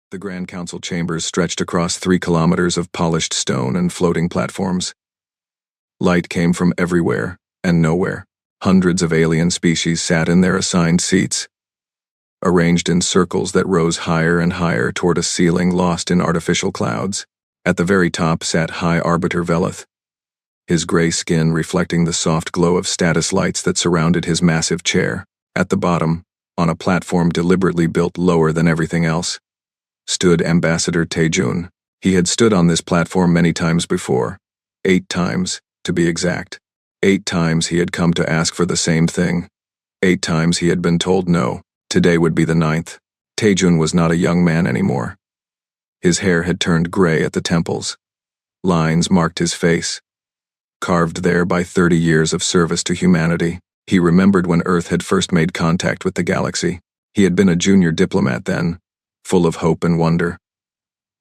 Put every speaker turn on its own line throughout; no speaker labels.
The Grand Council chambers stretched across 3 kilometers of polished stone and floating platforms. Light came from everywhere and nowhere. Hundreds of alien species sat in their assigned seats, arranged in circles that rose higher and higher toward a ceiling lost in artificial clouds. At the very top sat High Arbiter Veleth, his gray skin reflecting the soft glow of status lights that surrounded his massive chair. At the bottom, on a platform deliberately built lower than everything else, stood Ambassador Taejun. He had stood on this platform many times before. 8 times, to be exact. 8 times he had come to ask for the same thing. 8 times he had been told no. Today would be the 9th. Taejun was not a young man anymore. His hair had turned gray at the temples. Lines marked his face, carved there by 30 years of service to humanity. He remembered when Earth had first made contact with the galaxy. He had been a junior diplomat then, full of hope and wonder.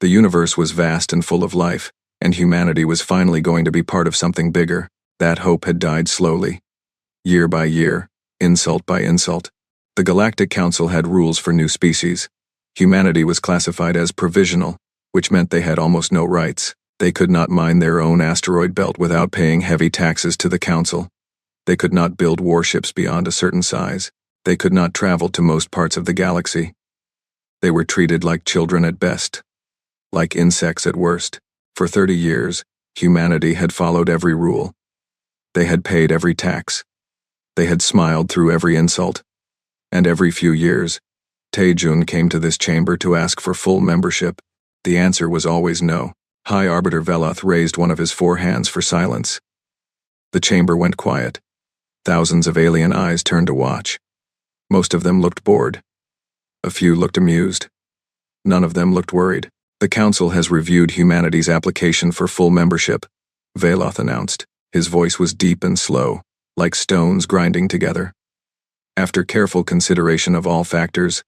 The universe was vast and full of life, and humanity was finally going to be part of something bigger. That hope had died slowly, year by year, insult by insult. The Galactic Council had rules for new species. Humanity was classified as provisional, which meant they had almost no rights. They could not mine their own asteroid belt without paying heavy taxes to the Council. They could not build warships beyond a certain size. They could not travel to most parts of the galaxy. They were treated like children at best, like insects at worst. For 30 years, humanity had followed every rule. They had paid every tax. They had smiled through every insult. And every few years, Taejun came to this chamber to ask for full membership. The answer was always no. High Arbiter Veleth raised one of his 4 hands for silence. The chamber went quiet. Thousands of alien eyes turned to watch. Most of them looked bored. A few looked amused. None of them looked worried. The Council has reviewed humanity's application for full membership, Veleth announced. His voice was deep and slow, like stones grinding together. After careful consideration of all factors,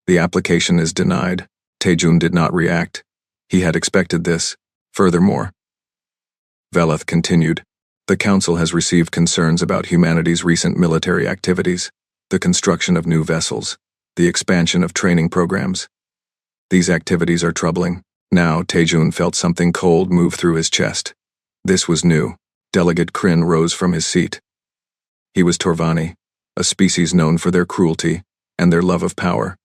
the application is denied. Taejun did not react. He had expected this. Furthermore, Veleth continued, the Council has received concerns about humanity's recent military activities, the construction of new vessels, the expansion of training programs. These activities are troubling. Now Taejun felt something cold move through his chest. This was new. Delegate Kryn rose from his seat. He was Torvani, a species known for their cruelty and their love of power.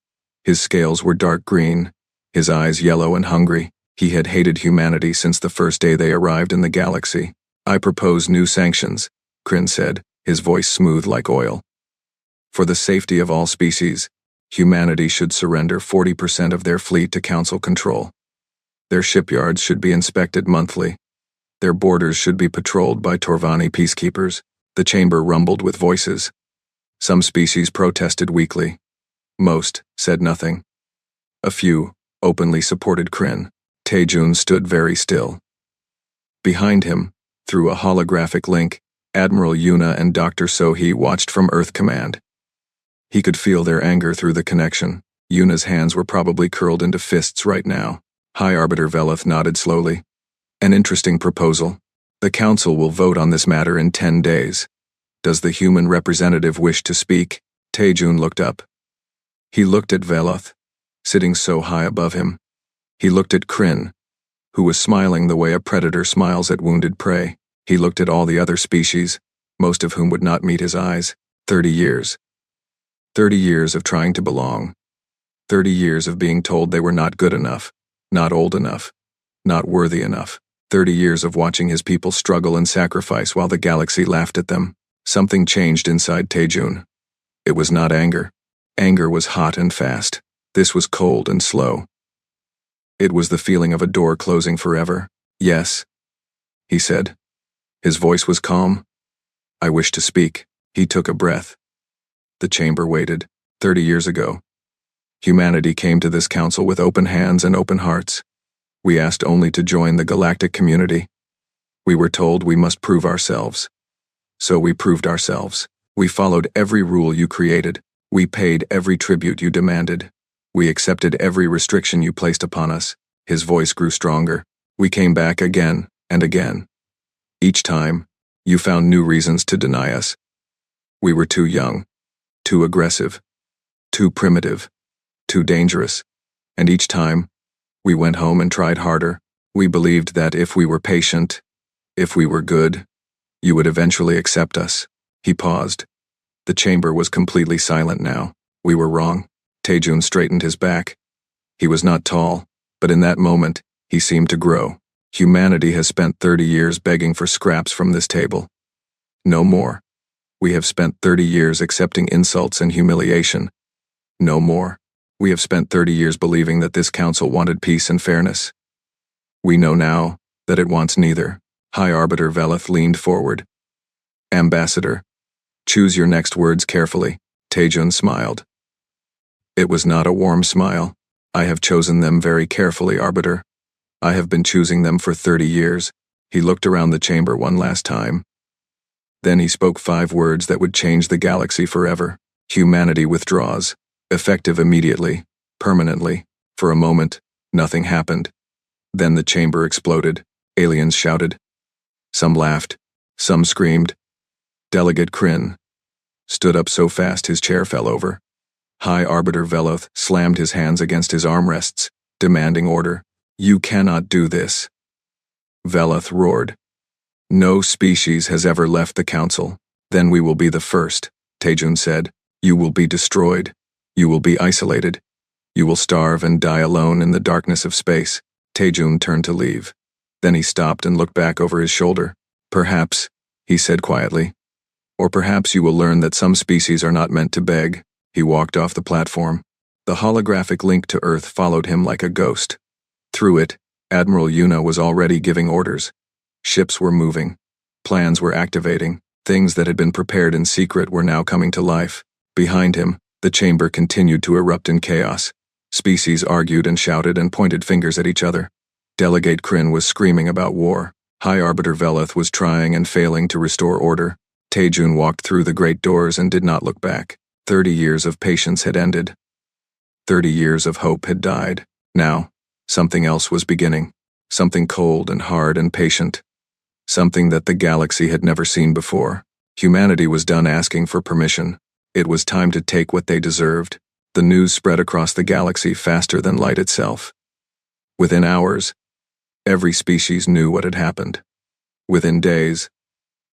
His scales were dark green, his eyes yellow and hungry. He had hated humanity since the first day they arrived in the galaxy. I propose new sanctions, Kryn said, his voice smooth like oil. For the safety of all species, humanity should surrender 40% of their fleet to Council control. Their shipyards should be inspected monthly. Their borders should be patrolled by Torvani peacekeepers. The chamber rumbled with voices. Some species protested weakly. Most said nothing. A few openly supported Kryn. Taejun stood very still. Behind him, through a holographic link, Admiral Yuna and Dr. Sohee watched from Earth Command. He could feel their anger through the connection. Yuna's hands were probably curled into fists right now. High Arbiter Veleth nodded slowly. An interesting proposal. The Council will vote on this matter in 10 days. Does the human representative wish to speak? Taejun looked up. He looked at Veleth, sitting so high above him. He looked at Kryn, who was smiling the way a predator smiles at wounded prey. He looked at all the other species, most of whom would not meet his eyes. 30 years. 30 years of trying to belong. 30 years of being told they were not good enough, not old enough, not worthy enough. 30 years of watching his people struggle and sacrifice while the galaxy laughed at them. Something changed inside Taejun. It was not anger. Anger was hot and fast. This was cold and slow. It was the feeling of a door closing forever. Yes, he said. His voice was calm. I wish to speak. He took a breath. The chamber waited. 30 years ago, humanity came to this council with open hands and open hearts. We asked only to join the galactic community. We were told we must prove ourselves. So we proved ourselves. We followed every rule you created. We paid every tribute you demanded. We accepted every restriction you placed upon us. His voice grew stronger. We came back again and again. Each time, you found new reasons to deny us. We were too young, too aggressive, too primitive, too dangerous. And each time, We went home and tried harder. We believed that if we were patient, if we were good, you would eventually accept us." He paused. The chamber was completely silent now. We were wrong. Taejun straightened his back. He was not tall, but in that moment, he seemed to grow. Humanity has spent 30 years begging for scraps from this table. No more. We have spent 30 years accepting insults and humiliation. No more. We have spent 30 years believing that this council wanted peace and fairness. We know now that it wants neither. High Arbiter Veleth leaned forward. "Ambassador, choose your next words carefully." Taejun smiled. It was not a warm smile. "I have chosen them very carefully, Arbiter. I have been choosing them for 30 years. He looked around the chamber one last time. Then he spoke 5 words that would change the galaxy forever. Humanity withdraws. Effective immediately. Permanently. For a moment, nothing happened. Then the chamber exploded. Aliens shouted. Some laughed. Some screamed. Delegate Kryn stood up so fast his chair fell over. High Arbiter Veloth slammed his hands against his armrests, demanding order. "You cannot do this." Veloth roared. "No species has ever left the council. Then we will be the first," Taejun said. "You will be destroyed. You will be isolated. You will starve and die alone in the darkness of space." Taejun turned to leave. Then he stopped and looked back over his shoulder. "Perhaps," he said quietly. "Or perhaps you will learn that some species are not meant to beg." He walked off the platform. The holographic link to Earth followed him like a ghost. Through it, Admiral Yuna was already giving orders. Ships were moving. Plans were activating. Things that had been prepared in secret were now coming to life. Behind him, the chamber continued to erupt in chaos. Species argued and shouted and pointed fingers at each other. Delegate Kryn was screaming about war. High Arbiter Veloth was trying and failing to restore order. Taejun walked through the great doors and did not look back. 30 years of patience had ended. 30 years of hope had died. Now, something else was beginning. Something cold and hard and patient. Something that the galaxy had never seen before. Humanity was done asking for permission. It was time to take what they deserved. The news spread across the galaxy faster than light itself. Within hours, every species knew what had happened. Within days,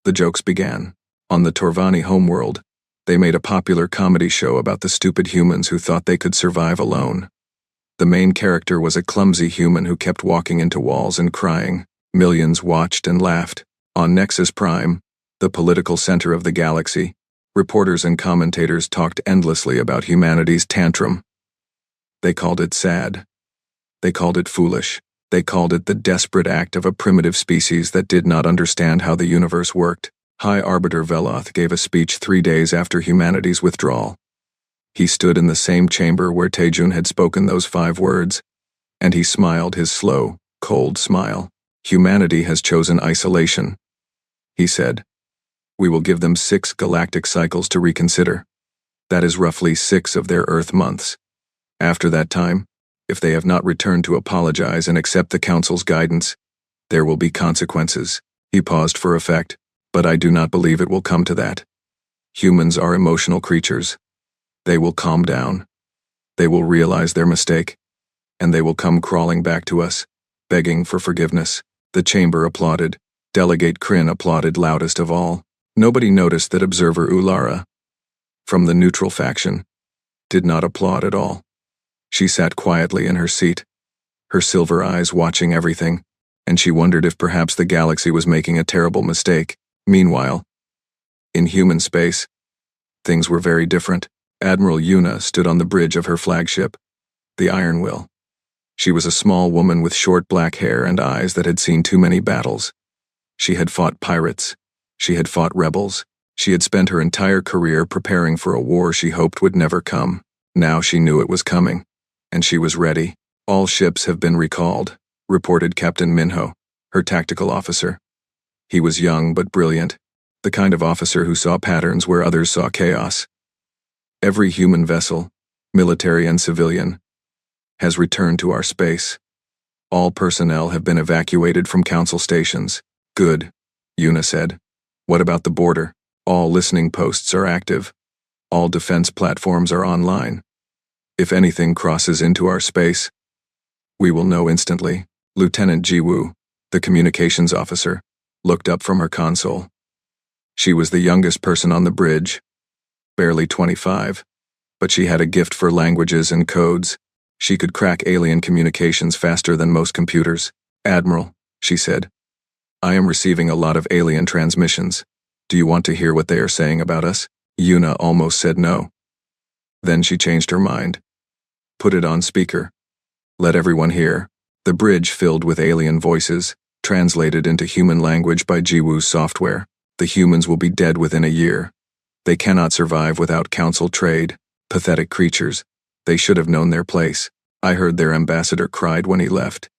the jokes began. On the Torvani homeworld, they made a popular comedy show about the stupid humans who thought they could survive alone. The main character was a clumsy human who kept walking into walls and crying. Millions watched and laughed. On Nexus Prime, the political center of the galaxy, reporters and commentators talked endlessly about humanity's tantrum. They called it sad. They called it foolish. They called it the desperate act of a primitive species that did not understand how the universe worked. High Arbiter Veloth gave a speech 3 days after humanity's withdrawal. He stood in the same chamber where Taejun had spoken those 5 words, and he smiled his slow, cold smile. "Humanity has chosen isolation," he said. "We will give them 6 galactic cycles to reconsider. That is roughly 6 of their Earth months. After that time, if they have not returned to apologize and accept the Council's guidance, there will be consequences." He paused for effect, but I do not believe it will come to that. Humans are emotional creatures. They will calm down. They will realize their mistake, and they will come crawling back to us, begging for forgiveness. The chamber applauded. Delegate Kryn applauded loudest of all. Nobody noticed that observer Ulara, from the neutral faction, did not applaud at all. She sat quietly in her seat, her silver eyes watching everything, and she wondered if perhaps the galaxy was making a terrible mistake. Meanwhile, in human space, things were very different. Admiral Yuna stood on the bridge of her flagship, the Iron Will. She was a small woman with short black hair and eyes that had seen too many battles. She had fought pirates. She had fought rebels. She had spent her entire career preparing for a war she hoped would never come. Now she knew it was coming, and she was ready. "All ships have been recalled," reported Captain Minho, her tactical officer. He was young but brilliant, the kind of officer who saw patterns where others saw chaos. "Every human vessel, military and civilian, has returned to our space. All personnel have been evacuated from council stations." "Good," Yuna said. "What about the border?" "All listening posts are active. All defense platforms are online. If anything crosses into our space, We will know instantly. Lieutenant Jiwoo, the communications officer, looked up from her console. She was the youngest person on the bridge, barely 25, but she had a gift for languages and codes. She could crack alien communications faster than most computers. "Admiral," she said, "I am receiving a lot of alien transmissions. Do you want to hear what they are saying about us?" Yuna almost said no. Then she changed her mind. "Put it on speaker. Let everyone hear." The bridge filled with alien voices, translated into human language by Jiwoo's software. "The humans will be dead within a year. They cannot survive without council trade. Pathetic creatures. They should have known their place. I heard their ambassador cried when he left.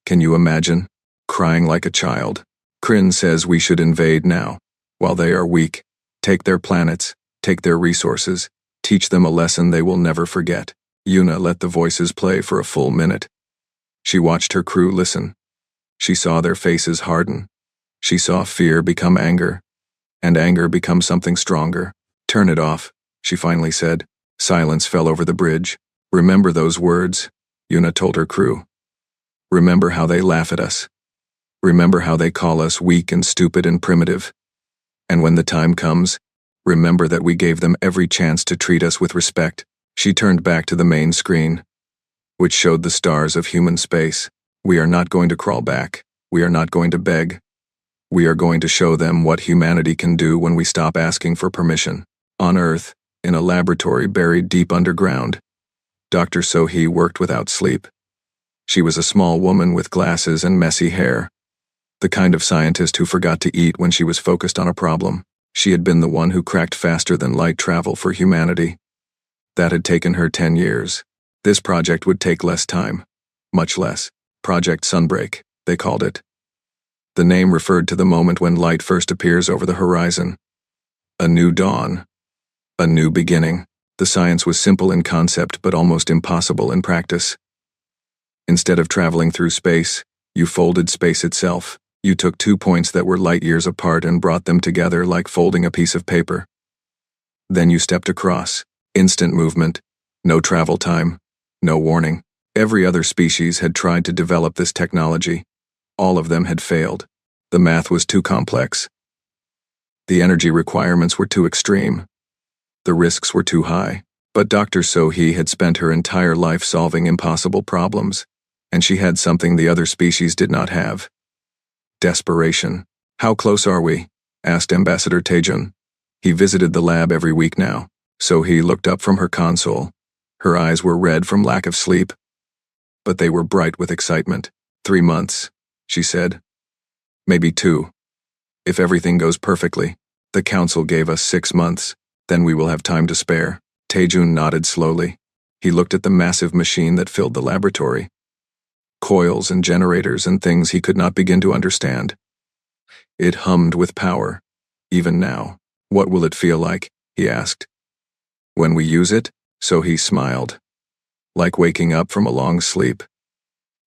Can you imagine? Crying like a child. Kryn says we should invade now, while they are weak. Take their planets, take their resources, teach them a lesson they will never forget." Yuna let the voices play for a full minute. She watched her crew listen. She saw their faces harden. She saw fear become anger, and anger become something stronger. "Turn it off," she finally said. Silence fell over the bridge. "Remember those words," Yuna told her crew. "Remember how they laugh at us. Remember how they call us weak and stupid and primitive. And when the time comes, remember that we gave them every chance to treat us with respect." She turned back to the main screen, which showed the stars of human space. "We are not going to crawl back. We are not going to beg. We are going to show them what humanity can do when we stop asking for permission." On Earth, in a laboratory buried deep underground, Dr. So-hee worked without sleep. She was a small woman with glasses and messy hair, the kind of scientist who forgot to eat when she was focused on a problem. She had been the one who cracked faster than light travel for humanity. That had taken her 10 years. This project would take less time. Much less. Project Sunbreak, they called it. The name referred to the moment when light first appears over the horizon. A new dawn. A new beginning. The science was simple in concept but almost impossible in practice. Instead of traveling through space, you folded space itself. You took 2 points that were light years apart and brought them together like folding a piece of paper. Then you stepped across. Instant movement. No travel time. No warning. Every other species had tried to develop this technology. All of them had failed. The math was too complex. The energy requirements were too extreme. The risks were too high. But Dr. So-hee had spent her entire life solving impossible problems, and she had something the other species did not have. Desperation. "How close are we?" asked Ambassador Taejun. He visited the lab every week now. So-hee looked up from her console. Her eyes were red from lack of sleep, but they were bright with excitement. 3 months, she said. Maybe 2. If everything goes perfectly. The council gave us 6 months. Then we will have time to spare. Taejun nodded slowly. He looked at the massive machine that filled the laboratory. Coils and generators and things he could not begin to understand. It hummed with power. Even now. "What will it feel like?" he asked. "When we use it?" So-hee smiled. "Like waking up from a long sleep.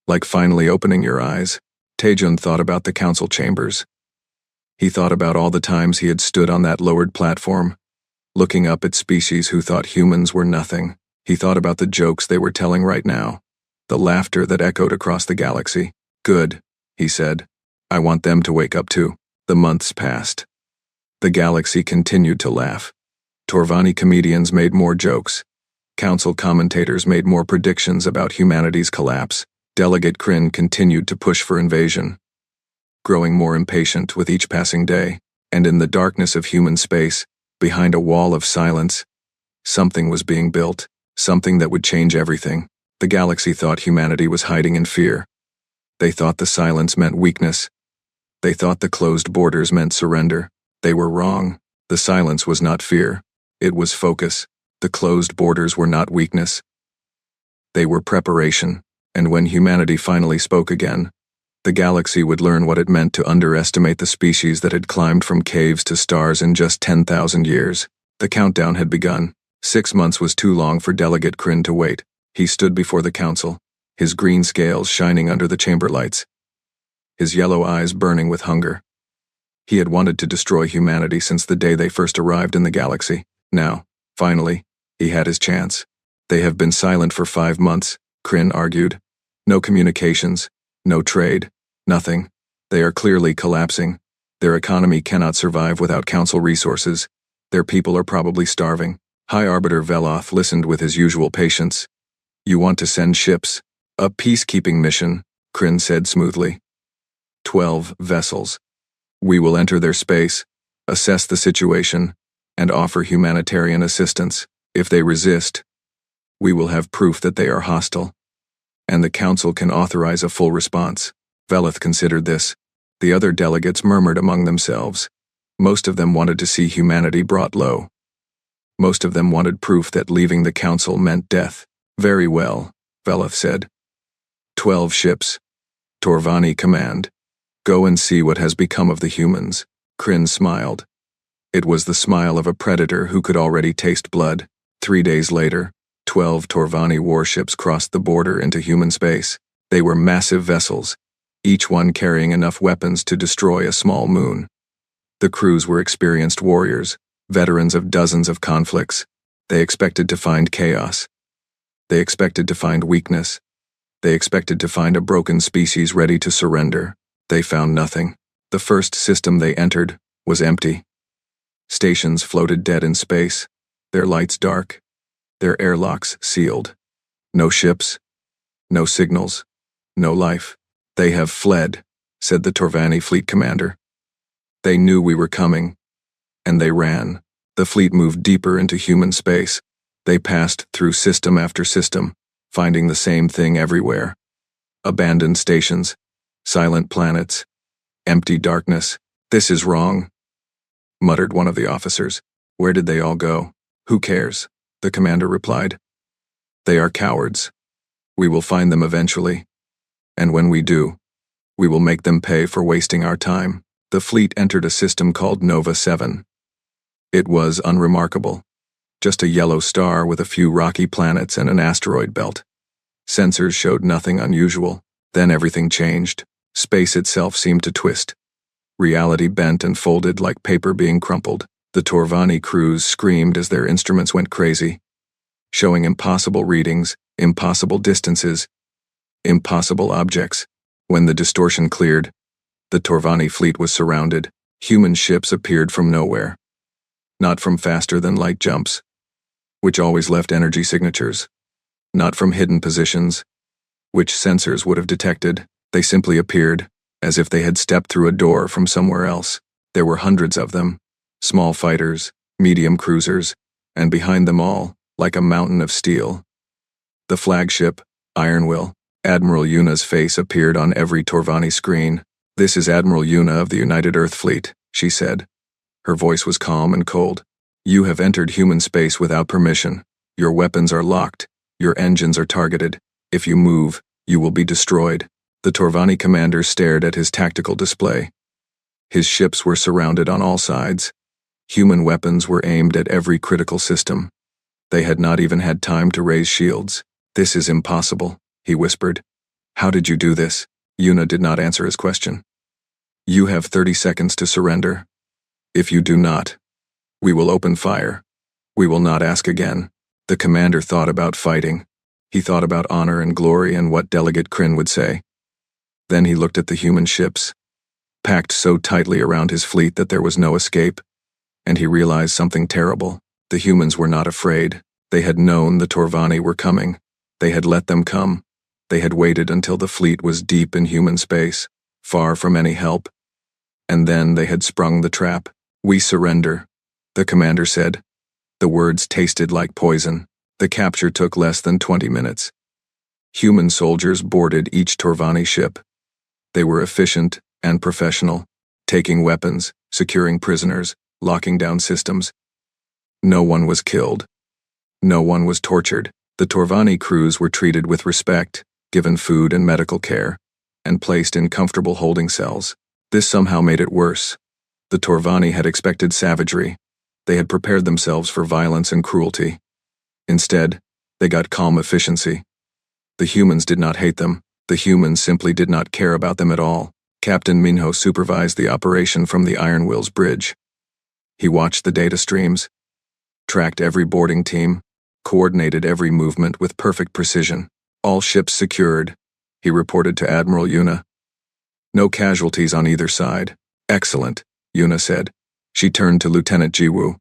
Like finally opening your eyes." Taejun thought about the council chambers. He thought about all the times he had stood on that lowered platform, looking up at species who thought humans were nothing. He thought about the jokes they were telling right now, the laughter that echoed across the galaxy. "Good," he said. "I want them to wake up too." The months passed. The galaxy continued to laugh. Torvani comedians made more jokes. Council commentators made more predictions about humanity's collapse. Delegate Kryn continued to push for invasion, growing more impatient with each passing day. And in the darkness of human space, behind a wall of silence, something was being built, something that would change everything. The galaxy thought humanity was hiding in fear. They thought the silence meant weakness. They thought the closed borders meant surrender. They were wrong. The silence was not fear. It was focus. The closed borders were not weakness. They were preparation. And when humanity finally spoke again, the galaxy would learn what it meant to underestimate the species that had climbed from caves to stars in just 10,000 years. The countdown had begun. 6 months was too long for Delegate Kryn to wait. He stood before the council, his green scales shining under the chamber lights, his yellow eyes burning with hunger. He had wanted to destroy humanity since the day they first arrived in the galaxy. Now, finally, he had his chance. "They have been silent for 5 months, Kryn argued. No communications, no trade, nothing. They are clearly collapsing. Their economy cannot survive without council resources. Their people are probably starving. High Arbiter Veloth listened with his usual patience. You want to send ships? A peacekeeping mission, Kryn said smoothly. 12 vessels. We will enter their space, assess the situation, and offer humanitarian assistance. If they resist, we will have proof that they are hostile. And the council can authorize a full response. Veloth considered this. The other delegates murmured among themselves. Most of them wanted to see humanity brought low. Most of them wanted proof that leaving the council meant death. Very well, Veloth said. 12 ships. Torvani command. Go and see what has become of the humans. Kryn smiled. It was the smile of a predator who could already taste blood. 3 days later, 12 Torvani warships crossed the border into human space. They were massive vessels, each one carrying enough weapons to destroy a small moon. The crews were experienced warriors, veterans of dozens of conflicts. They expected to find chaos. They expected to find weakness. They expected to find a broken species ready to surrender. They found nothing. The first system they entered was empty. Stations floated dead in space, their lights dark, their airlocks sealed. No ships, no signals, no life. They have fled, said the Torvani fleet commander. They knew we were coming, and they ran. The fleet moved deeper into human space. They passed through system after system, finding the same thing everywhere. Abandoned stations, silent planets, empty darkness. This is wrong, muttered one of the officers. Where did they all go? Who cares? The commander replied. They are cowards. We will find them eventually. And when we do, we will make them pay for wasting our time. The fleet entered a system called Nova 7. It was unremarkable. Just a yellow star with a few rocky planets and an asteroid belt. Sensors showed nothing unusual. Then everything changed. Space itself seemed to twist. Reality bent and folded like paper being crumpled. The Torvani crews screamed as their instruments went crazy, showing impossible readings, impossible distances, impossible objects. When the distortion cleared, the Torvani fleet was surrounded. Human ships appeared from nowhere. Not from faster-than-light jumps, which always left energy signatures. Not from hidden positions, which sensors would have detected. They simply appeared, as if they had stepped through a door from somewhere else. There were hundreds of them, small fighters, medium cruisers, and behind them all, like a mountain of steel, the flagship, Ironwill. Admiral Yuna's face appeared on every Torvani screen. This is Admiral Yuna of the United Earth Fleet, she said. Her voice was calm and cold. You have entered human space without permission. Your weapons are locked. Your engines are targeted. If you move, you will be destroyed. The Torvani commander stared at his tactical display. His ships were surrounded on all sides. Human weapons were aimed at every critical system. They had not even had time to raise shields. This is impossible, he whispered. How did you do this? Yuna did not answer his question. You have 30 seconds to surrender. If you do not, we will open fire. We will not ask again. The commander thought about fighting. He thought about honor and glory and what Delegate Kryn would say. Then he looked at the human ships, packed so tightly around his fleet that there was no escape, and he realized something terrible. The humans were not afraid. They had known the Torvani were coming. They had let them come. They had waited until the fleet was deep in human space, far from any help. And then they had sprung the trap. We surrender, the commander said. The words tasted like poison. The capture took less than 20 minutes. Human soldiers boarded each Torvani ship. They were efficient and professional, taking weapons, securing prisoners, locking down systems. No one was killed. No one was tortured. The Torvani crews were treated with respect, given food and medical care, and placed in comfortable holding cells. This somehow made it worse. The Torvani had expected savagery. They had prepared themselves for violence and cruelty. Instead, they got calm efficiency. The humans did not hate them. The humans simply did not care about them at all. Captain Minho supervised the operation from the Ironwill's bridge. He watched the data streams, tracked every boarding team, coordinated every movement with perfect precision. All ships secured, he reported to Admiral Yuna. No casualties on either side. Excellent, Yuna said. She turned to Lieutenant Jiwoo.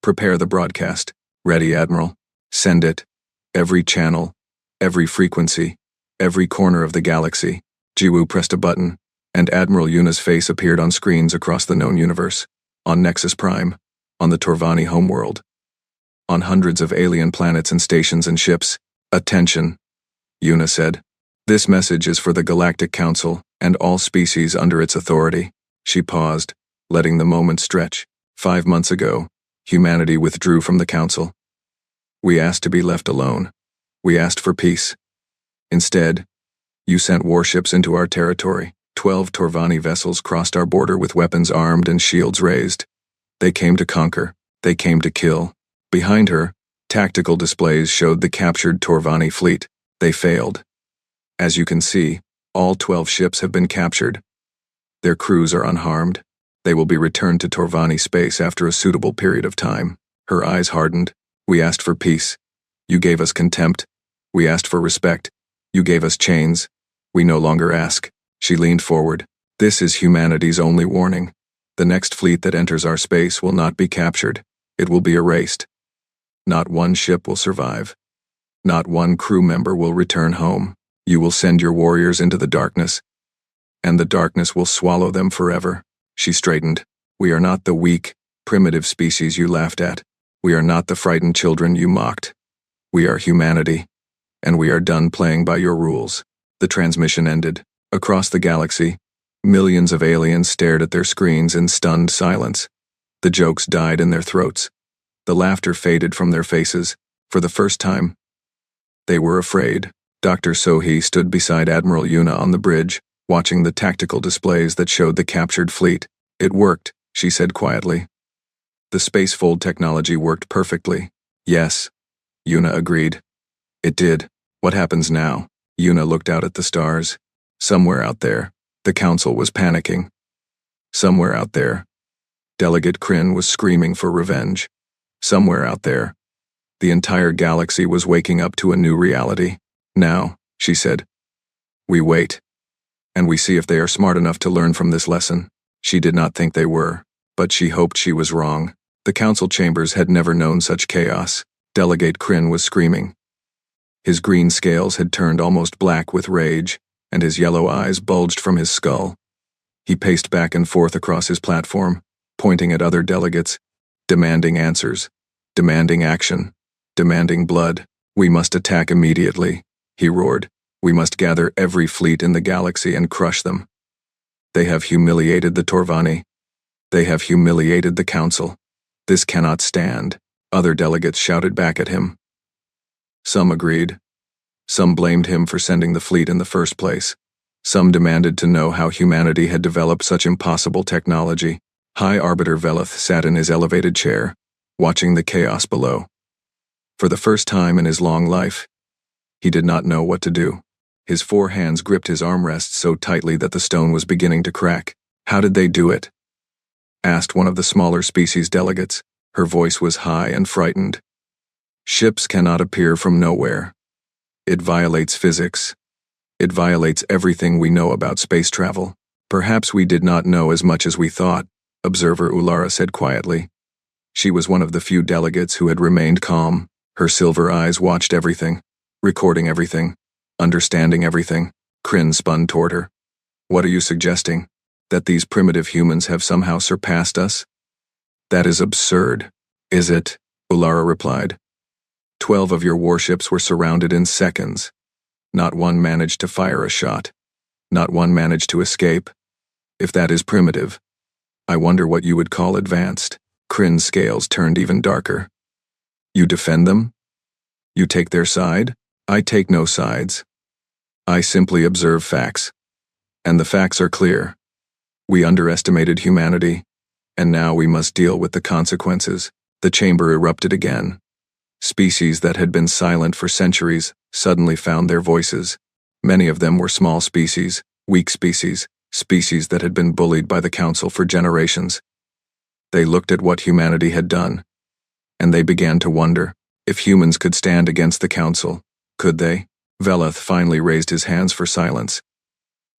Prepare the broadcast. Ready, Admiral. Send it. Every channel, every frequency, every corner of the galaxy. Jiwoo pressed a button, and Admiral Yuna's face appeared on screens across the known universe, on Nexus Prime, on the Torvani homeworld, on hundreds of alien planets and stations and ships. Attention, Yuna said. This message is for the Galactic Council and all species under its authority. She paused, letting the moment stretch. 5 months ago, humanity withdrew from the Council. We asked to be left alone. We asked for peace. Instead, you sent warships into our territory. 12 Torvani vessels crossed our border with weapons armed and shields raised. They came to conquer. They came to kill. Behind her, tactical displays showed the captured Torvani fleet. They failed. As you can see, all 12 ships have been captured. Their crews are unharmed. They will be returned to Torvani space after a suitable period of time. Her eyes hardened. We asked for peace. You gave us contempt. We asked for respect. You gave us chains. We no longer ask. She leaned forward. This is humanity's only warning. The next fleet that enters our space will not be captured. It will be erased. Not one ship will survive. Not one crew member will return home. You will send your warriors into the darkness, and the darkness will swallow them forever. She straightened. We are not the weak, primitive species you laughed at. We are not the frightened children you mocked. We are humanity, and we are done playing by your rules. The transmission ended. Across the galaxy, millions of aliens stared at their screens in stunned silence. The jokes died in their throats. The laughter faded from their faces. For the first time, they were afraid. Dr. Sohee stood beside Admiral Yuna on the bridge, watching the tactical displays that showed the captured fleet. It worked, she said quietly. The spacefold technology worked perfectly. Yes, Yuna agreed. It did. What happens now? Yuna looked out at the stars. Somewhere out there, the Council was panicking. Somewhere out there, Delegate Kryn was screaming for revenge. Somewhere out there, the entire galaxy was waking up to a new reality. Now, she said, we wait. And we see if they are smart enough to learn from this lesson. She did not think they were, but she hoped she was wrong. The council chambers had never known such chaos. Delegate Kryn was screaming. His green scales had turned almost black with rage, and his yellow eyes bulged from his skull. He paced back and forth across his platform, pointing at other delegates, demanding answers, demanding action, demanding blood. We must attack immediately, he roared. We must gather every fleet in the galaxy and crush them. They have humiliated the Torvani. They have humiliated the Council. This cannot stand. Other delegates shouted back at him. Some agreed. Some blamed him for sending the fleet in the first place. Some demanded to know how humanity had developed such impossible technology. High Arbiter Veleth sat in his elevated chair, watching the chaos below. For the first time in his long life, he did not know what to do. His 4 hands gripped his armrests so tightly that the stone was beginning to crack. How did they do it? Asked one of the smaller species delegates. Her voice was high and frightened. Ships cannot appear from nowhere. It violates physics. It violates everything we know about space travel. Perhaps we did not know as much as we thought, Observer Ulara said quietly. She was one of the few delegates who had remained calm. Her silver eyes watched everything, recording everything, understanding everything. Kryn spun toward her. What are you suggesting? That these primitive humans have somehow surpassed us? That is absurd. Is it? Ulara replied. 12 of your warships were surrounded in seconds. Not one managed to fire a shot. Not one managed to escape. If that is primitive, I wonder what you would call advanced. Kryn's scales turned even darker. You defend them? You take their side? I take no sides. I simply observe facts. And the facts are clear. We underestimated humanity, and now we must deal with the consequences. The chamber erupted again. Species that had been silent for centuries suddenly found their voices. Many of them were small species, weak species, species that had been bullied by the Council for generations. They looked at what humanity had done, and they began to wonder if humans could stand against the Council. Could they? Veleth finally raised his hands for silence.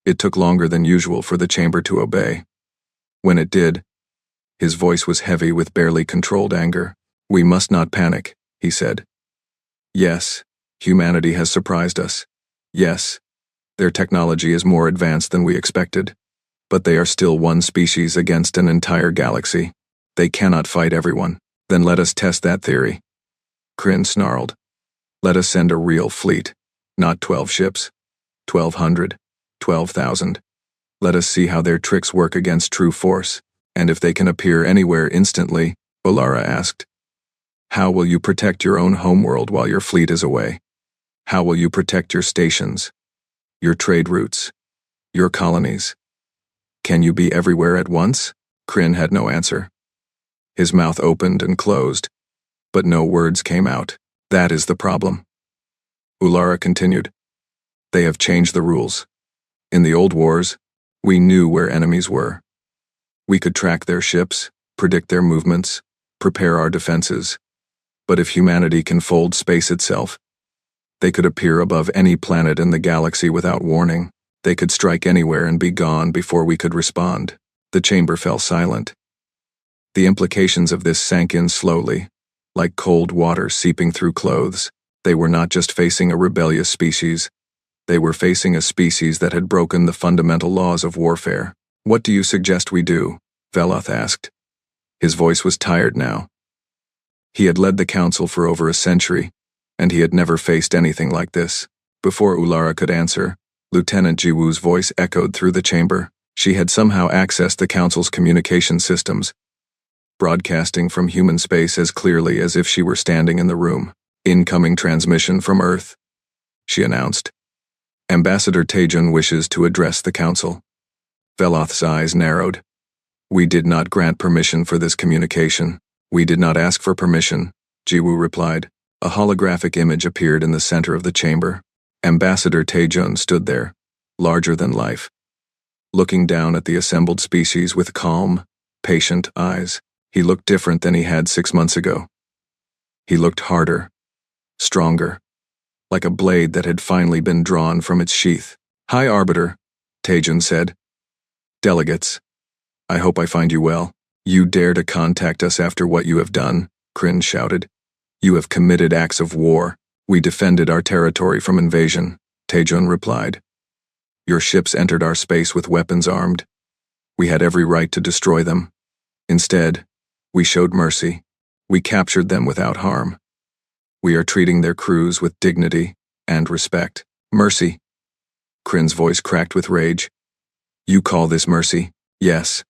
It took longer than usual for the chamber to obey. When it did, his voice was heavy with barely controlled anger. "We must not panic," he said. "Yes, humanity has surprised us. Yes, their technology is more advanced than we expected. But they are still one species against an entire galaxy. They cannot fight everyone. Then let us test that theory." Kryn snarled. "Let us send a real fleet. Not 12 ships. 1,200. 12,000. Let us see how their tricks work against true force. And if they can appear anywhere instantly," Ulara asked. "How will you protect your own homeworld while your fleet is away? How will you protect your stations, your trade routes, your colonies? Can you be everywhere at once?" Kryn had no answer. His mouth opened and closed, but no words came out. "That is the problem." Ulara continued. "They have changed the rules. In the old wars, we knew where enemies were. We could track their ships, predict their movements, prepare our defenses. But if humanity can fold space itself, they could appear above any planet in the galaxy without warning. They could strike anywhere and be gone before we could respond." The chamber fell silent. The implications of this sank in slowly, like cold water seeping through clothes. They were not just facing a rebellious species. They were facing a species that had broken the fundamental laws of warfare. "What do you suggest we do?" Veleth asked. His voice was tired now. He had led the council for over a century, and he had never faced anything like this. Before Ulara could answer, Lieutenant Jiwoo's voice echoed through the chamber. She had somehow accessed the council's communication systems, broadcasting from human space as clearly as if she were standing in the room. "Incoming transmission from Earth," she announced. "Ambassador Taejun wishes to address the council." Veleth's eyes narrowed. "We did not grant permission for this communication." "We did not ask for permission," Jiwoo replied. A holographic image appeared in the center of the chamber. Ambassador Taejun stood there, larger than life, looking down at the assembled species with calm, patient eyes. He looked different than he had 6 months ago. He looked harder, stronger, like a blade that had finally been drawn from its sheath. "High Arbiter," Taejun said. "Delegates, I hope I find you well." "You dare to contact us after what you have done," Kryn shouted. "You have committed acts of war." "We defended our territory from invasion," Taejun replied. "Your ships entered our space with weapons armed. We had every right to destroy them. Instead, we showed mercy. We captured them without harm. We are treating their crews with dignity and respect." "Mercy?" Kryn's voice cracked with rage. "You call this mercy?" "Yes.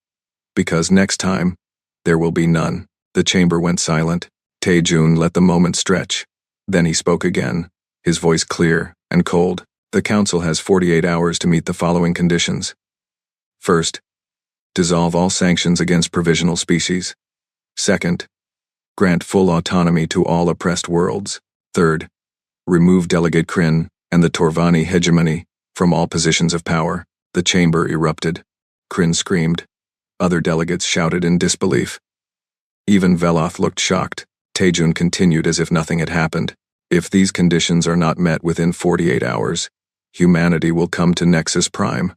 Because next time, there will be none." The chamber went silent. Taejun let the moment stretch. Then he spoke again, his voice clear and cold. "The council has 48 hours to meet the following conditions. First, dissolve all sanctions against provisional species. Second, grant full autonomy to all oppressed worlds. Third, remove Delegate Kryn and the Torvani hegemony from all positions of power." The chamber erupted. Kryn screamed. Other delegates shouted in disbelief. Even Veleth looked shocked. Taejun continued as if nothing had happened. "If these conditions are not met within 48 hours, humanity will come to Nexus Prime.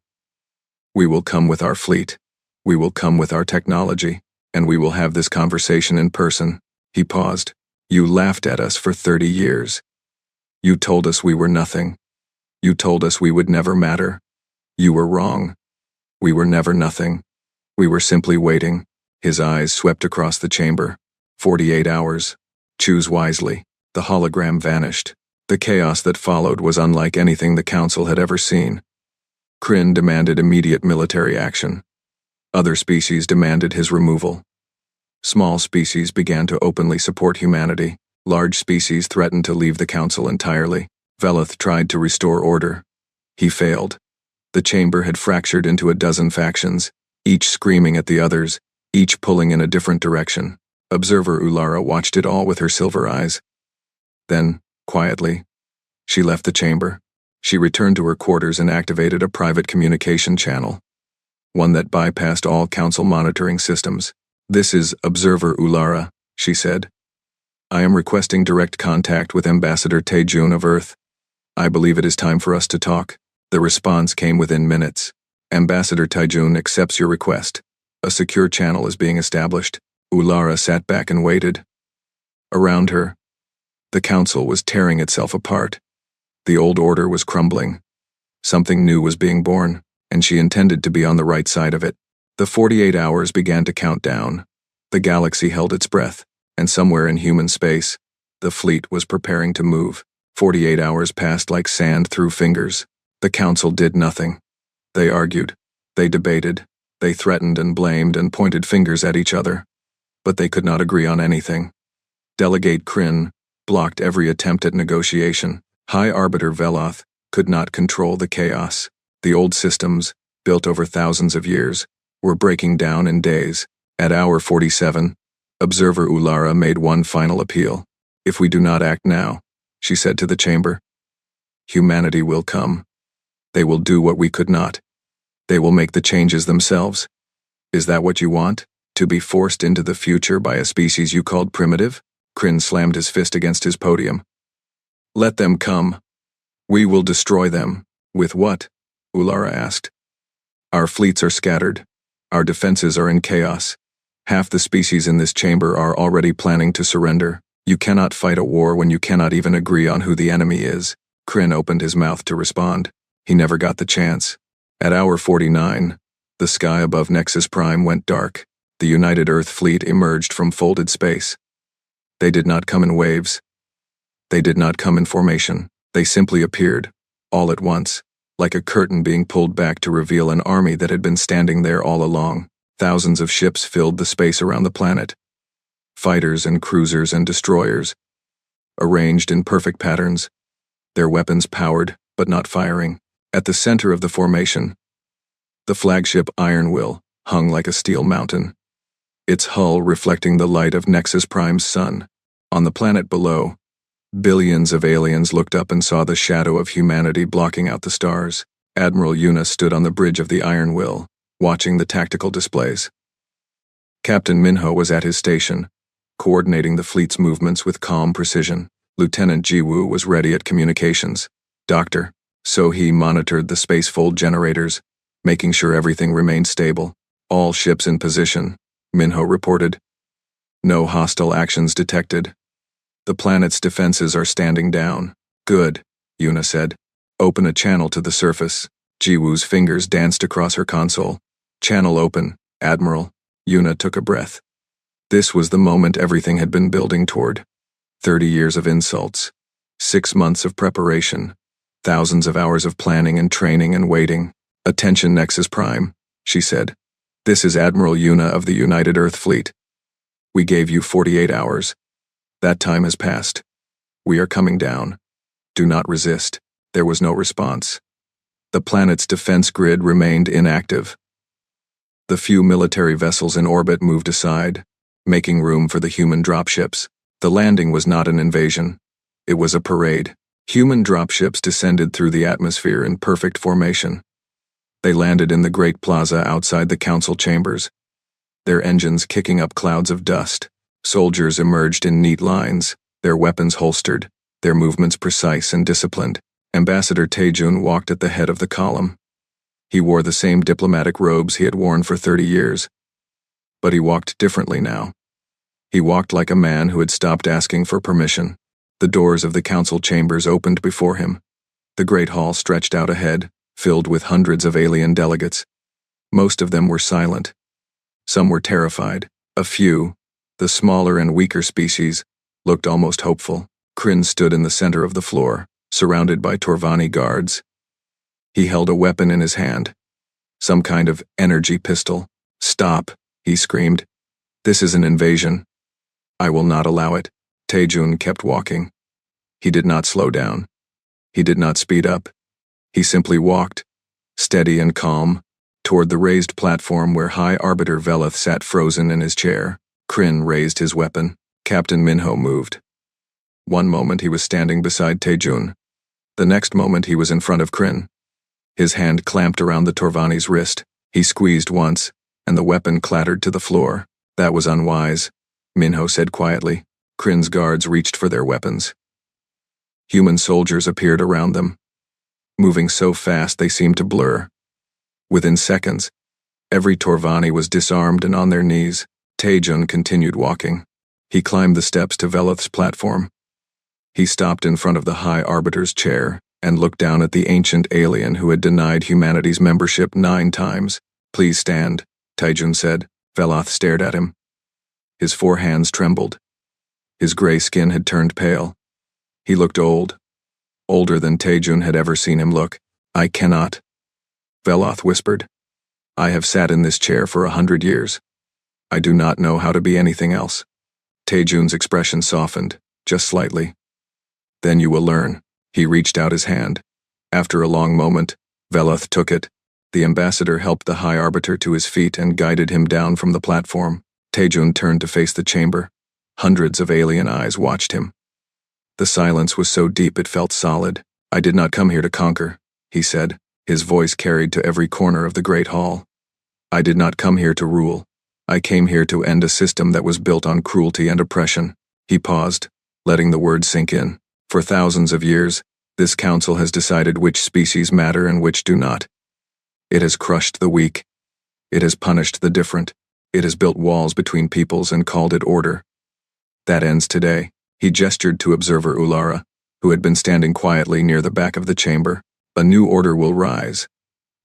We will come with our fleet. We will come with our technology, and we will have this conversation in person." He paused. "You laughed at us for 30 years. You told us we were nothing. You told us we would never matter. You were wrong. We were never nothing. We were simply waiting." His eyes swept across the chamber. 48 hours. Choose wisely. The hologram vanished. The chaos that followed was unlike anything the council had ever seen. Kryn demanded immediate military action. Other species demanded his removal. Small species began to openly support humanity. Large species threatened to leave the council entirely. Veleth tried to restore order. He failed. The chamber had fractured into a dozen factions, each screaming at the others, each pulling in a different direction. Observer Ulara watched it all with her silver eyes. Then, quietly, she left the chamber. She returned to her quarters and activated a private communication channel, one that bypassed all council monitoring systems. "This is Observer Ulara," she said. "I am requesting direct contact with Ambassador Taejun of Earth. I believe it is time for us to talk. The response came within minutes. Ambassador Taijun accepts your request. A secure channel is being established. Ulara sat back and waited. Around her, the council was tearing itself apart. The old order was crumbling. Something new was being born, and she intended to be on the right side of it. The 48 hours began to count down. The galaxy held its breath, and somewhere in human space, the fleet was preparing to move. 48 hours passed like sand through fingers. The council did nothing. They argued. They debated. They threatened and blamed and pointed fingers at each other. But they could not agree on anything. Delegate Kryn blocked every attempt at negotiation. High Arbiter Veloth could not control the chaos. The old systems, built over thousands of years, were breaking down in days. At hour 47, Observer Ulara made one final appeal. If we do not act now, she said to the chamber, humanity will come. They will do what we could not. They will make the changes themselves. Is that what you want? To be forced into the future by a species you called primitive? Kryn slammed his fist against his podium. Let them come. We will destroy them. With what? Ulara asked. Our fleets are scattered. Our defenses are in chaos. Half the species in this chamber are already planning to surrender. You cannot fight a war when you cannot even agree on who the enemy is. Kryn opened his mouth to respond. He never got the chance. At hour 49, the sky above Nexus Prime went dark. The United Earth fleet emerged from folded space. They did not come in waves. They did not come in formation. They simply appeared, all at once, like a curtain being pulled back to reveal an army that had been standing there all along. Thousands of ships filled the space around the planet. Fighters and cruisers and destroyers, arranged in perfect patterns, their weapons powered but not firing. At the center of the formation, the flagship Iron Will hung like a steel mountain, its hull reflecting the light of Nexus Prime's sun. On the planet below, billions of aliens looked up and saw the shadow of humanity blocking out the stars. Admiral Yuna stood on the bridge of the Iron Will, watching the tactical displays. Captain Minho was at his station, coordinating the fleet's movements with calm precision. Lieutenant Jiwoo was ready at communications. Dr. So-hee monitored the spacefold generators, making sure everything remained stable. All ships in position, Minho reported. No hostile actions detected. The planet's defenses are standing down. Good, Yuna said. Open a channel to the surface. Jiwoo's fingers danced across her console. Channel open, Admiral. Yuna took a breath. This was the moment everything had been building toward. 30 years of insults. 6 months of preparation. Thousands of hours of planning and training and waiting. Attention Nexus Prime, she said. This is Admiral Yuna of the United Earth Fleet. We gave you 48 hours. That time has passed. We are coming down. Do not resist. There was no response. The planet's defense grid remained inactive. The few military vessels in orbit moved aside, making room for the human dropships. The landing was not an invasion. It was a parade. Human dropships descended through the atmosphere in perfect formation. They landed in the great plaza outside the council chambers, their engines kicking up clouds of dust. Soldiers emerged in neat lines, their weapons holstered, their movements precise and disciplined. Ambassador Taejun walked at the head of the column. He wore the same diplomatic robes he had worn for 30 years. But he walked differently now. He walked like a man who had stopped asking for permission. The doors of the council chambers opened before him. The great hall stretched out ahead, filled with hundreds of alien delegates. Most of them were silent. Some were terrified. A few, the smaller and weaker species, looked almost hopeful. Kryn stood in the center of the floor, surrounded by Torvani guards. He held a weapon in his hand, some kind of energy pistol. Stop, he screamed. This is an invasion. I will not allow it. Taejun kept walking. He did not slow down. He did not speed up. He simply walked, steady and calm, toward the raised platform where High Arbiter Veloth sat frozen in his chair. Kryn raised his weapon. Captain Minho moved. One moment he was standing beside Taejun. The next moment he was in front of Kryn. His hand clamped around the Torvani's wrist. He squeezed once, and the weapon clattered to the floor. That was unwise, Minho said quietly. Kryn's guards reached for their weapons. Human soldiers appeared around them. moving so fast they seemed to blur. Within seconds, every Torvani was disarmed and on their knees. Taejun continued walking. He climbed the steps to Veloth's platform. He stopped in front of the High Arbiter's chair and looked down at the ancient alien who had denied humanity's membership 9 times. "Please stand," Taejun said. Veloth stared at him. His 4 hands trembled. His gray skin had turned pale. He looked old. Older than Taejun had ever seen him look. "I cannot," Veloth whispered. "I have sat in this chair for 100 years. I do not know how to be anything else." Taejun's expression softened, just slightly. "Then you will learn." He reached out his hand. After a long moment, Veloth took it. The ambassador helped the High Arbiter to his feet and guided him down from the platform. Taejun turned to face the chamber. Hundreds of alien eyes watched him. The silence was so deep it felt solid. "I did not come here to conquer," he said, his voice carried to every corner of the great hall. "I did not come here to rule. I came here to end a system that was built on cruelty and oppression." He paused, letting the words sink in. "For thousands of years, this council has decided which species matter and which do not. It has crushed the weak. It has punished the different. It has built walls between peoples and called it order. That ends today." He gestured to Observer Ulara, who had been standing quietly near the back of the chamber. "A new order will rise.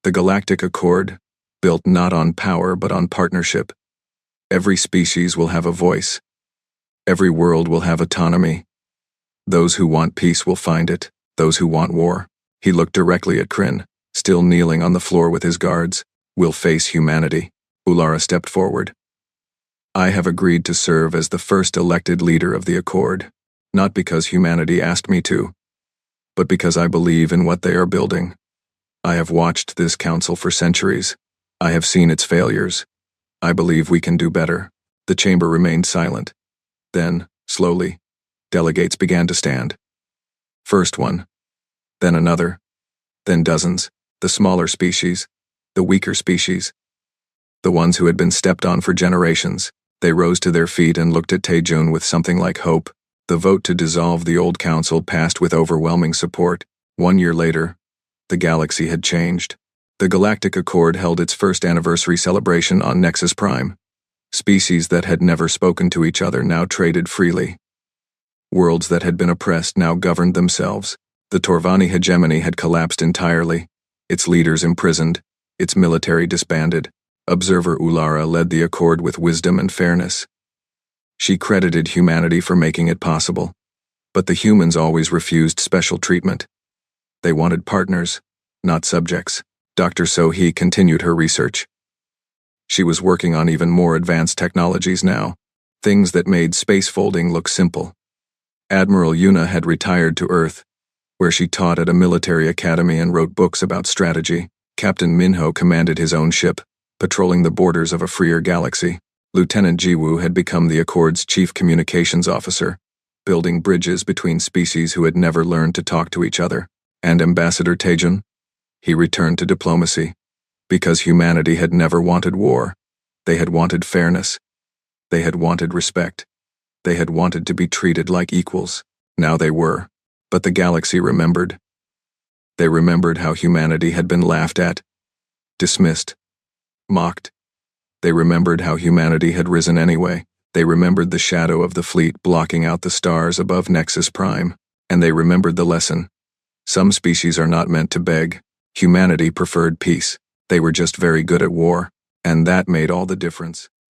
The Galactic Accord, built not on power but on partnership. Every species will have a voice. Every world will have autonomy. Those who want peace will find it. Those who want war." He looked directly at Kryn, still kneeling on the floor with his guards. "Will face humanity." Ulara stepped forward. "I have agreed to serve as the first elected leader of the Accord, not because humanity asked me to, but because I believe in what they are building. I have watched this council for centuries. I have seen its failures. I believe we can do better." The chamber remained silent. Then, slowly, delegates began to stand. First one, then another, then dozens, the smaller species, the weaker species, the ones who had been stepped on for generations. They rose to their feet and looked at Taejun with something like hope. The vote to dissolve the old council passed with overwhelming support. 1 year later, the galaxy had changed. The Galactic Accord held its first anniversary celebration on Nexus Prime. Species that had never spoken to each other now traded freely. Worlds that had been oppressed now governed themselves. The Torvani hegemony had collapsed entirely, its leaders imprisoned, its military disbanded. Observer Ulara led the Accord with wisdom and fairness. She credited humanity for making it possible. But the humans always refused special treatment. They wanted partners, not subjects. Dr. So-hee continued her research. She was working on even more advanced technologies now, things that made space folding look simple. Admiral Yuna had retired to Earth, where she taught at a military academy and wrote books about strategy. Captain Minho commanded his own ship, patrolling the borders of a freer galaxy. Lieutenant Jiwoo had become the Accord's chief communications officer, building bridges between species who had never learned to talk to each other. And Ambassador Taejun? He returned to diplomacy. Because humanity had never wanted war. They had wanted fairness. They had wanted respect. They had wanted to be treated like equals. Now they were. But the galaxy remembered. They remembered how humanity had been laughed at, dismissed, mocked. They remembered how humanity had risen anyway. They remembered the shadow of the fleet blocking out the stars above Nexus Prime. And they remembered the lesson. Some species are not meant to beg. Humanity preferred peace. They were just very good at war. And that made all the difference.